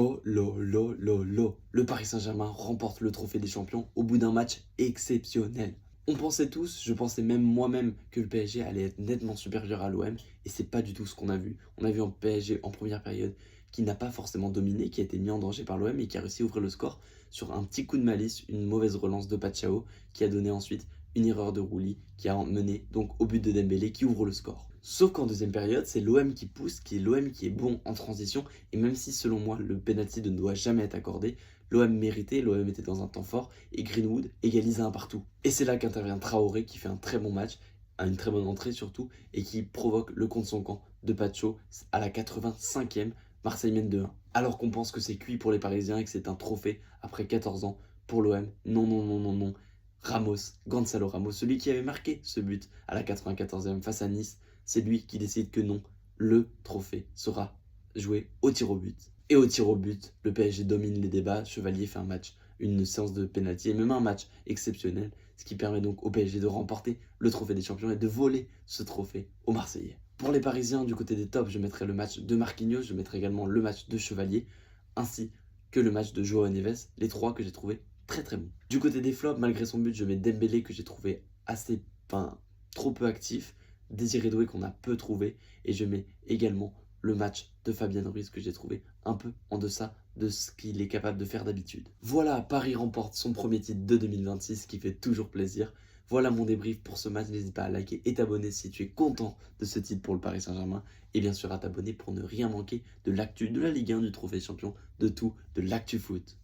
Oh lo, le Paris Saint-Germain remporte le trophée des champions au bout d'un match exceptionnel. On pensait tous, je pensais même moi-même que le PSG allait être nettement supérieur à l'OM et c'est pas du tout ce qu'on a vu. On a vu un PSG en première période qui n'a pas forcément dominé, qui a été mis en danger par l'OM et qui a réussi à ouvrir le score sur un petit coup de malice, une mauvaise relance de Pachao qui a donné ensuite une erreur de Rouli qui a mené donc au but de Dembélé qui ouvre le score. Sauf qu'en deuxième période, c'est l'OM qui pousse, qui est l'OM qui est bon en transition et même si selon moi le penalty ne doit jamais être accordé, l'OM méritait, l'OM était dans un temps fort et Greenwood égalise à un partout. Et c'est là qu'intervient Traoré qui fait un très bon match, une très bonne entrée surtout, et qui provoque le contre son camp de Pacho à la 85e. Marseille mène 2-1. Alors qu'on pense que c'est cuit pour les Parisiens et que c'est un trophée après 14 ans pour l'OM. Non, non, non, non, non. Ramos, Gonzalo Ramos, celui qui avait marqué ce but à la 94e face à Nice, c'est lui qui décide que non, le trophée sera joué au tir au but. Et au tir au but, le PSG domine les débats, Chevalier fait un match, une séance de pénalty et même un match exceptionnel, ce qui permet donc au PSG de remporter le trophée des champions et de voler ce trophée aux Marseillais. Pour les Parisiens, du côté des tops, je mettrai le match de Marquinhos, je mettrai également le match de Chevalier, ainsi que le match de Joao Neves, les trois que j'ai trouvé très très bons. Du côté des flops, malgré son but, je mets Dembélé que j'ai trouvé assez, trop peu actif, Désiré Doué qu'on a peu trouvé, et je mets également le match de Fabien Ruiz que j'ai trouvé un peu en deçà de ce qu'il est capable de faire d'habitude. Voilà, Paris remporte son premier titre de 2026 qui fait toujours plaisir. Voilà mon débrief pour ce match, n'hésite pas à liker et t'abonner si tu es content de ce titre pour le Paris Saint-Germain et bien sûr à t'abonner pour ne rien manquer de l'actu de la Ligue 1, du Trophée Champion, de tout, de l'actu foot.